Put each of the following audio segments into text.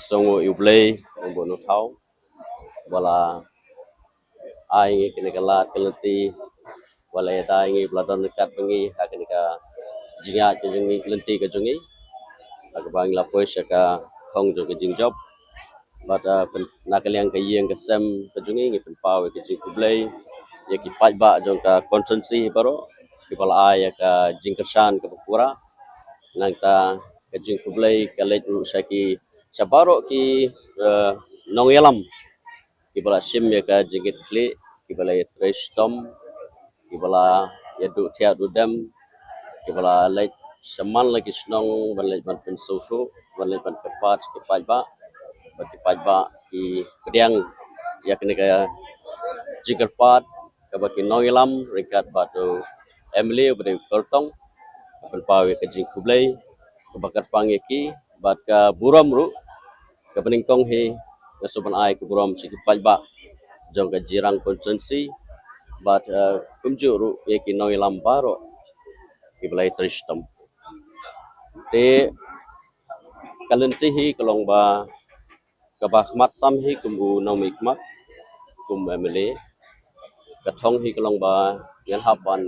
songo iblay ombo no thau wala ai ngi kene kala kelenti wala ya dai ngi bladon dekat bengi hakene ka jinga jengi kelenti ka jengi ak bang la pois ka thong jo ke jing job bata nakaliang ka yeng ka sem ka jengi ngi pen pau ke jing iblay ya ki paj ba jong ka konsensi baro ki pala ai ka jing kersan ka pura nang ta ka jing iblay ka le saki sabaro ki nong yalam kibala sim ya ka jingit kli kibala ya tres tom kibala ya du tia du dem kibala lek seman lagi senong balai ban pensusu balai ban kepat kipai ba bagi pajba ki kediang ya kene ka jigar pat ka baki noilam rekat batu emily bade kortong ban pawe ka jing kublai ka bakar pangeki bat ka buram ru ka peningkong he ngasuban ai ka buram si pajba jong ka jirang konsensi but kumjuru yeki noi lambaro iblai tristom te kalentihi kalong ba kabahmat tam hi kumbu nomikmat kum emily kathong hi kalong ba ngan haban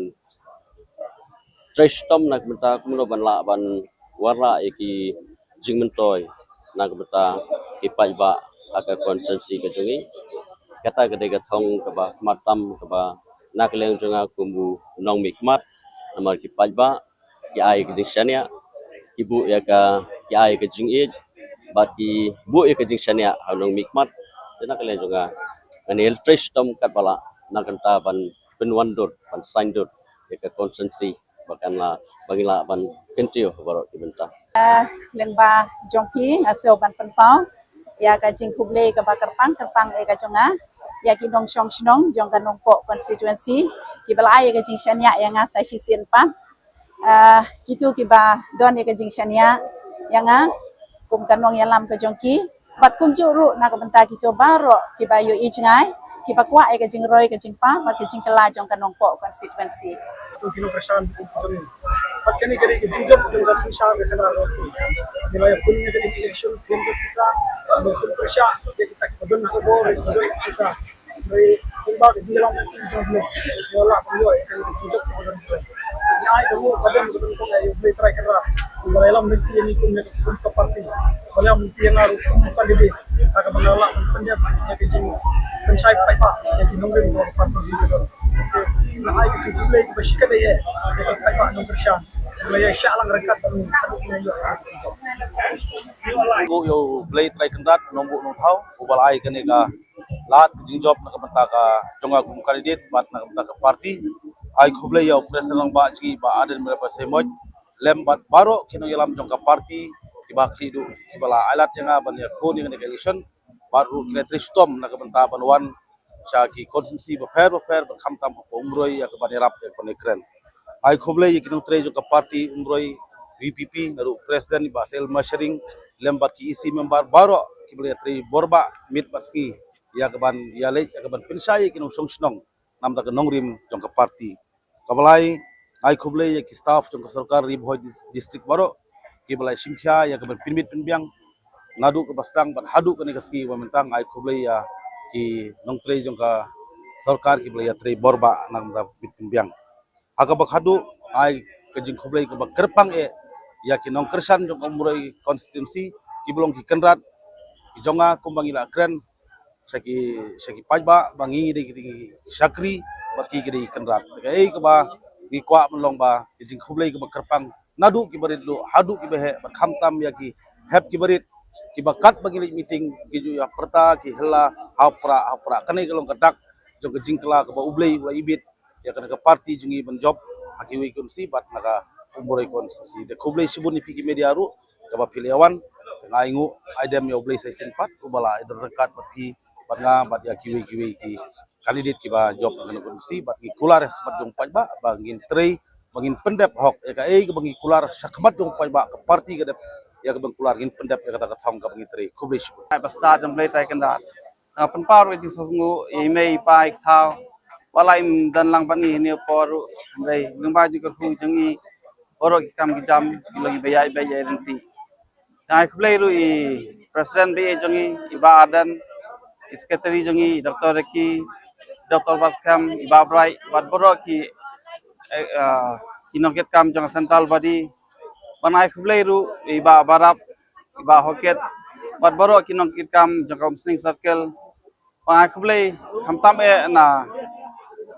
tristom nak benta kumno ban la ban warla yeki jingmentoy nak benta ipai ba aka konsensi ka jungi kata gede kathong kaba matam kaba nakleng jonga kumbu nong mikmat amar ki pajba ki ai ki disyania ibu ya ka ki ai ki jingit baki bu ya ka disyania nong mikmat nakleng jonga anil tristom kat bala nakanta ban penwandur ban saindur ya ka konsensi bahkan la bagila ban kentiu baro dibenta lengba jongpi aso ban penpau ya ka jing kublai ka bakar kerpang e ka jonga ya ki nong shong shnong jong ka nong po constituency ki bala ya ka jing shania ya nga sai sisen pa kitu ki ba don ya ka jing shania ya nga kum ka nong yalam ka jongki bat kum juru na ka benta ki to baro ki ba yo i jingai ki ba kwa ya ka jing roi ka jing pa bat ka jing kala jong ka nong po constituency kilo persan betul. Pakai kali jujur dengan sisa dengan orang tu. Nilai punya kali election film bisa betul persan jadi kita kedon nak boleh kedon bisa. Jadi tiba jujur orang tu jujur. Wala perlu kali jujur kedon. Nyai dulu kedon kedon kau yang boleh try kerja. Dalam nanti ini pun ke parti. Kalau nanti yang harus bukan jadi akan menolak pendidikan kejing pensai pak jadi nunggu di parti itu. Nah, itu juga itu bersihkan dia. Kita tak nak bersih. Mulai syalang rekat kami. Yo play try kendat nombok no thau ubal ai kene ka lat jingjop nak benta ka jonga kum kandidat bat nak benta ka parti ai khuble yo president ba ji ba adel mera pasemoj lem bat baro kino yalam jong ka parti ki ba khidu ki bala alat yang ban ya khon yang election baru kile tristom nak benta banwan Syaki konsumsi berfair berkham tam umroi ya kepada rap ya kepada keren. Ai khuble ye kinong tre jo ka parti umroi VPP naru presiden ba sel mashering lembat ki isi member baro ki bele tre borba mit batski ya keban ya le ya keban pensai kinong songsnong nam ta nongrim jong ka parti. Kabalai ai khuble ye ki staff jong ka sarkar ri bhoi district baro ki balai simkhya ya keban pinmit pinbyang ngadu ke bastang bat hadu kene kaski wa mentang ai khuble ya ki nong tre jong ka sarkar ki bela yatre borba nang da pitbiang aga bakhadu ai ke jing khoblai ke kerpang e ya ki nong kersan jong umroi konstitusi ki belong ki kenrat ki jonga kumbangila kren saki pajba bangi de ki sakri baki ki kenrat ei ke ba ki kwa melong ba ki jing khoblai ke kerpang nadu ki berit lu hadu ki behe bakham tam ya ki hep ki berit ki bakat bagi meeting ki ju ya perta ki hela hapra kene kelong kedak jong jingkla ke ba ublei ula ibit ya kene ke parti jungi benjob hakiwi kunsi bat naga umuroi konstitusi de kublei sibun ni piki media ru ke ba piliawan ngaingu aidem ya ublei sai simpat ubala idar rekat bat ki bat nga bat ya kiwi ki kandidat ki ba job kene konstitusi bat ki kular semat jong pajba bangin trei bangin pendep hok ya ka ke bangi kular sakmat jong pajba ke parti ke ya ke bang kular gin pendep ya kata thong ka bangi trei kublei sibun basta jom play try kendat penpar ke sungu email pai thau walai dan lang bani ni poru rei ngba ji ko hu jangi oro ki kam ki jam lagi bayai nanti ai khlei ru Presiden BA jongi iba adan Sekretari jongi Dr. Reki Dr. Baskam iba brai bat boro ki kinongket kam jong sentral badi banai khublei ru iba barap iba hoket bat boro kinongket kam jong counseling circle banai khublei hamtam na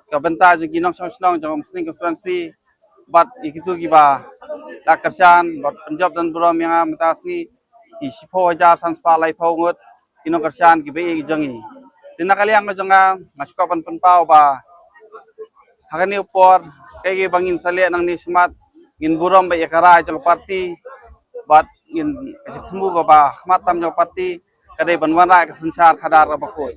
ka benta jong kinong song jong counseling constituency bat ikitu giba la kerjaan bat penjob dan boro yang matasi isipo hajar sanspa lai ngut kinong kerjaan gibe jongi tinakaliang jonga ngaskopan penpau ba hakani upor kay bangin salia nang nismat ngin burom ba yakara jol parti bat ngin kasimu ko ba khmatam jol parti kadai banwana ka sansar khadar ba ko